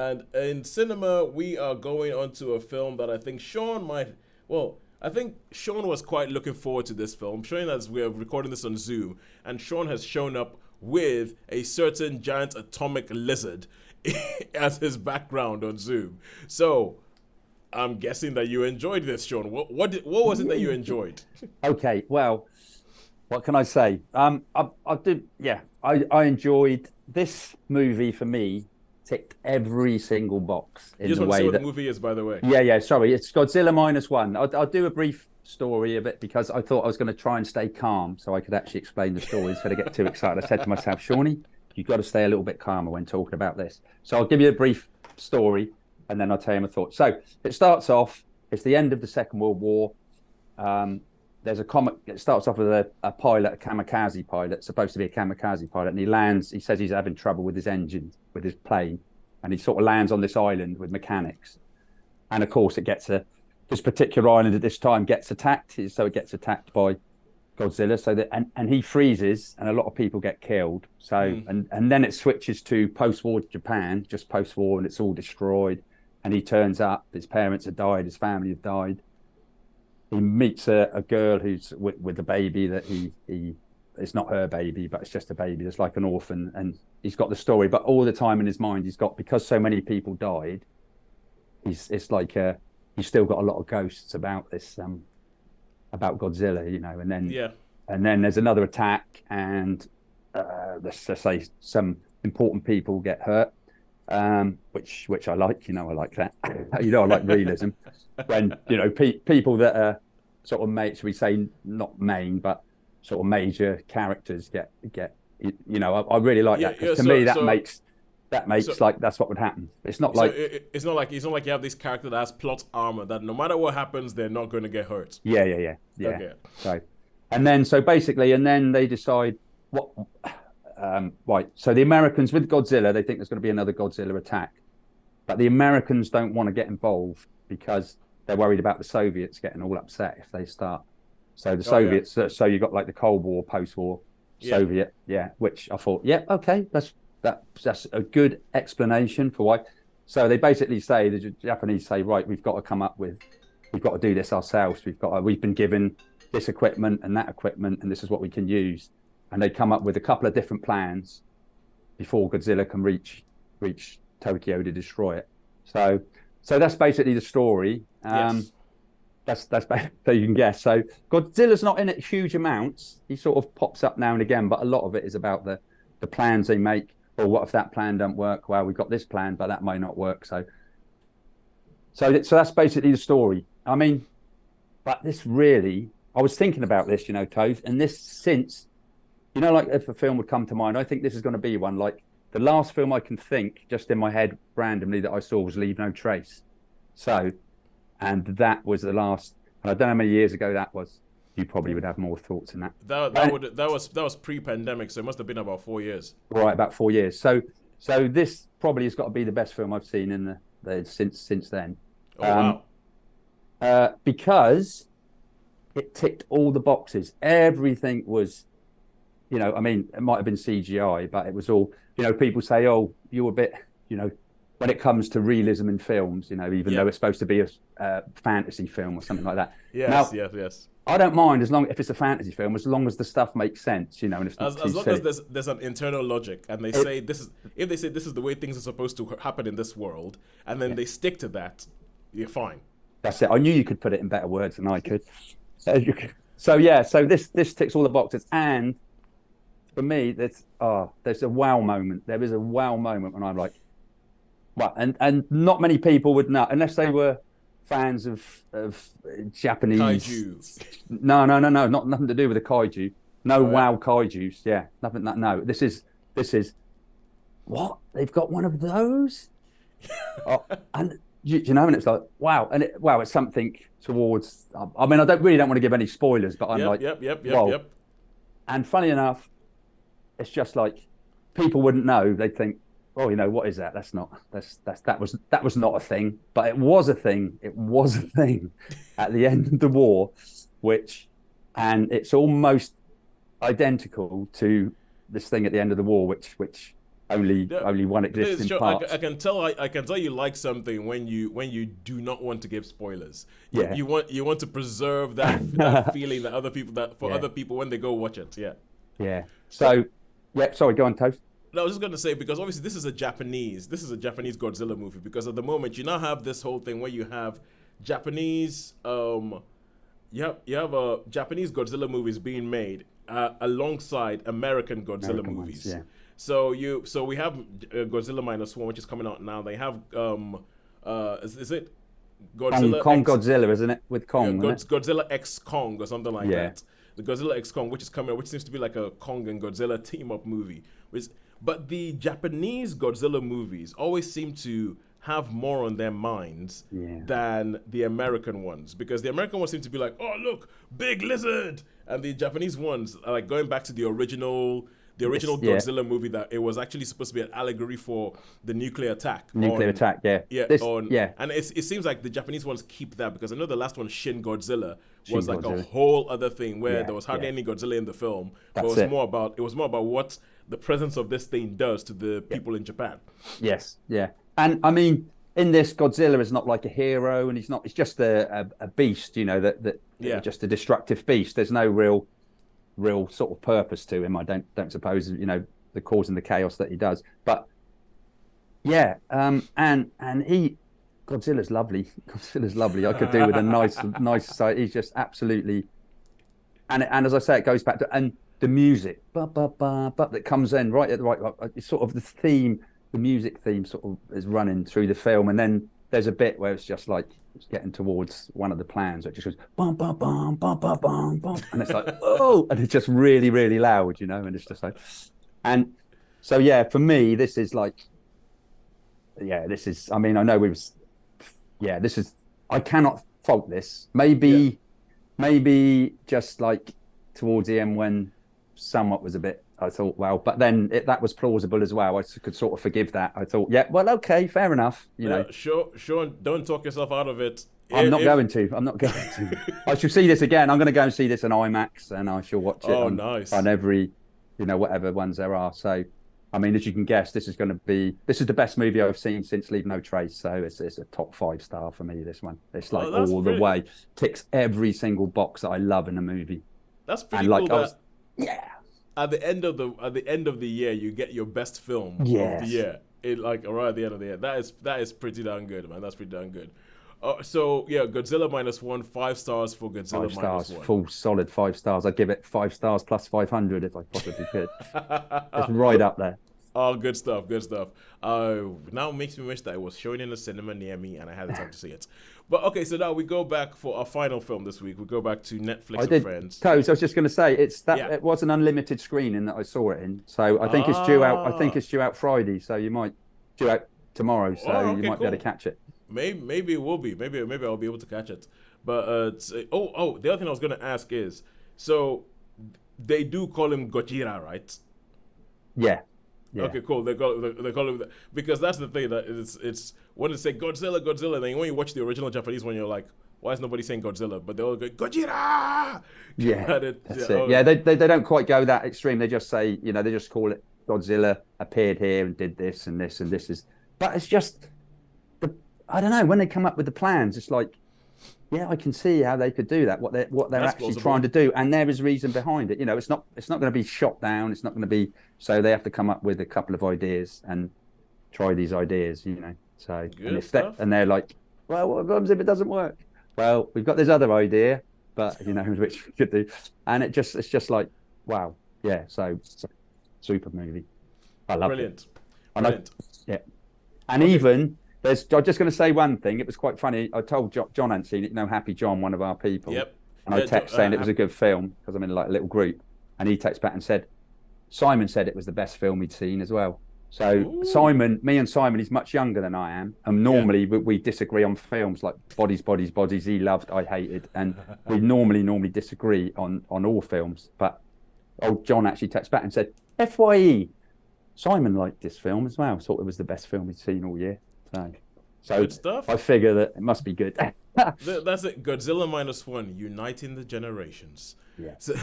And in cinema, we are going on to a film that I think Sean might. Well, I think Sean was quite looking forward to this film, showing as we're recording this on Zoom, and Sean has shown up with a certain giant atomic lizard as his background on Zoom. So I'm guessing that you enjoyed this, Sean. What was it that you enjoyed? Okay, well, what can I say? I enjoyed this movie. For me, ticked every single box in You just the want to see way what that. the movie is, by the way. Yeah. Sorry, it's Godzilla Minus One. I'll do a brief story of it because I thought I was going to try and stay calm so I could actually explain the story instead of get too excited. I said to myself, Shawnee, you've got to stay a little bit calmer when talking about this. So I'll give you a brief story and then I'll tell you my thoughts. So it starts off. It's the end of the Second World War. There's a comic. It starts off with a pilot, a kamikaze pilot, supposed to be a kamikaze pilot, and he lands. He says he's having trouble with his engine, with his plane, and he sort of lands on this island with mechanics. And of course, this particular island at this time gets attacked. So it gets attacked by Godzilla. So that and he freezes, and a lot of people get killed. So and then it switches to post-war Japan, just post-war, and it's all destroyed. And he turns up. His parents have died. His family have died. He meets a girl who's with a baby that he it's not her baby, but it's just a baby. It's like an orphan, and he's got the story. But all the time in his mind, because so many people died. It's like he's still got a lot of ghosts about this about Godzilla, you know. And then there's another attack, and let's just say some important people get hurt. Which I like, I like that. I like realism when people that are sort of should we say not main but sort of major characters get. I really like that because me that makes like that's what would happen. It's not like it's not like you have this character that has plot armor that no matter what happens they're not going to get hurt. Yeah. Okay. So basically, and then they decide what. Right. So the Americans with Godzilla, they think there's going to be another Godzilla attack, but the Americans don't want to get involved because they're worried about the Soviets getting all upset if they start. So the Soviets, so you got like the Cold War, post-war Soviet, which I thought, okay, that's a good explanation for why. So they basically say, the Japanese say, right, we've got to do this ourselves. We've been given this equipment and that equipment, and this is what we can use. And they come up with a couple of different plans before Godzilla can reach Tokyo to destroy it. So that's basically the story. Yes. That's so you can guess. So Godzilla's not in it huge amounts. He sort of pops up now and again, but a lot of it is about the plans they make. Or what if that plan don't work? Well, we've got this plan, but that might not work. So that's basically the story. I mean, but this really, I was thinking about this, Tove, and this since. Like if a film would come to mind, I think this is going to be one. Like the last film I can think just in my head randomly that I saw was Leave No Trace. So, and that was the last. And I don't know how many years ago that was. You probably would have more thoughts in that. That was pre-pandemic, so it must have been about 4 years. Right, about 4 years. So this probably has got to be the best film I've seen in the since then. Oh wow! Because it ticked all the boxes. Everything was. I mean, it might have been CGI, but it was all, people say, oh, you're a bit, when it comes to realism in films, even though it's supposed to be a fantasy film or something like that. Yes. I don't mind if it's a fantasy film, as long as the stuff makes sense, and it's not as long silly. as there's an internal logic, and they say this is the way things are supposed to happen in this world, and then they stick to that, you're fine. That's it. I knew you could put it in better words than I could. So this ticks all the boxes, and for me, there's a wow moment. There is a wow moment when I'm like, well, and not many people would know unless they were fans of Japanese kaiju. No, nothing to do with the kaiju. No, wow kaijus. Yeah, nothing. No, this is what they've got one of those. And and it's like wow, and it's something towards. I mean, I don't want to give any spoilers, but I'm yep. And funny enough. It's just like people wouldn't know. They'd think, "Oh, what is that? That was not a thing." But it was a thing. It was a thing at the end of the war, and it's almost identical to this thing at the end of the war, which only one exists in Sure, parts. I can tell. I can tell you like something when you do not want to give spoilers. Yeah. You want to preserve that feeling that Yeah. other people when they go watch it. Yeah. Yeah. So So, yeah. Sorry, go on, Toast. no, I was just gonna say because obviously this is a Japanese Godzilla movie because at the moment you now have this whole thing where you have Japanese you have Japanese Godzilla movies being made alongside American Godzilla American movies. ones, yeah. So we have Godzilla Minus One, which is coming out now. They have is it Godzilla Kong X, Godzilla, isn't it? With Kong, isn't it? Godzilla X Kong or something like Yeah. that. The Godzilla X Kong, which is coming, which seems to be like a Kong and Godzilla team up movie. But the Japanese Godzilla movies always seem to have more on their minds than the American ones because the American ones seem to be like, oh look, big lizard, and the Japanese ones are like going back to the original Godzilla movie that it was actually supposed to be an allegory for the nuclear attack. Attack, yeah. Yeah, and it seems like the Japanese ones keep that because I know the last one, Shin Godzilla, was Shin like Godzilla. a whole other thing where there was hardly yeah. any Godzilla in the film. But That's it was more about what the presence of this thing does to the people in Japan. Yes, yeah. And I mean, in this, Godzilla is not like a hero, and he's just a beast, that just a destructive beast. There's no real sort of purpose to him. I don't suppose, the causing the chaos that he does. But yeah, and Godzilla's lovely. Godzilla's lovely. I could do with a nice sight. He's just absolutely, and as I say, it goes back to and the music, that comes in right at the right. It's sort of the music theme sort of is running through the film, and then there's a bit where it's just like it's getting towards one of the plans, it just goes bum bum bum bum bum bum bum, and it's like oh, and it's just really really loud, and it's just like, and so yeah, for me this is like, this is. I mean, I know this is. I cannot fault this. Maybe just like towards the end when somewhat was a bit. I thought, well, but then that was plausible as well. I could sort of forgive that. I thought, yeah, well, okay, fair enough. Sure, don't talk yourself out of it. I'm not going to. I shall see this again. I'm going to go and see this in IMAX, and I shall watch it nice. on every, whatever ones there are. So, I mean, as you can guess, this is the best movie I've seen since Leave No Trace. So it's a top 5-star for me. This one, it's like all the way, ticks every single box that I love in a movie. That's pretty cool. Yeah. At the end of the year, you get your best film of the year. Right at the end of the year. That is pretty darn good, man. That's pretty darn good. So yeah, Godzilla Minus One, 5 stars for Godzilla Minus One. Full solid 5 stars. I'd give it 5 stars plus 500 if I possibly could. It's right up there. Oh, good stuff. Now it makes me wish that it was showing in the cinema near me and I had the time to see it. But okay, so now we go back for our final film this week. We go back to Netflix and Friends. Toes, I was just going to say it was an unlimited screening that I saw it in. So I think it's due out. I think it's due out Friday. So you might due out tomorrow. So you might be able to catch it. Maybe it will be. Maybe I'll be able to catch it. But the other thing I was going to ask is, so they do call him Gojira, right? Yeah. Yeah. Okay, cool. They call him that because that's the thing that it's when they say Godzilla, then when you watch the original Japanese one, you're like, why is nobody saying Godzilla? But they all go Gojira. Yeah, that's it. Yeah, they don't quite go that extreme. They just say, they just call it Godzilla appeared here and did this and this and this is. But it's just, I don't know, when they come up with the plans, it's like, yeah, I can see how they could do that. What they're actually plausible. Trying to do, and there is reason behind it. It's not going to be shot down. It's not going to be. So they have to come up with a couple of ideas and try these ideas. So and they're like, well, what happens if it doesn't work? Well, we've got this other idea, but which we could do, and it's just like, wow, yeah. So super movie. I love it. Brilliant. Yeah, and even. I'm just going to say one thing. It was quite funny. I told John hadn't seen it. Happy John, one of our people. Yep. And I text saying it was a good film because I'm in like a little group. And he texted back and said, Simon said it was the best film he'd seen as well. So me and Simon, he's much younger than I am. And normally we disagree on films like Bodies. He loved, I hated. And we normally disagree on all films. But John actually texted back and said, FYE, Simon liked this film as well. Thought it was the best film he'd seen all year. So good stuff. I figure that it must be good. That's it. Godzilla Minus One, uniting the generations. Yeah. So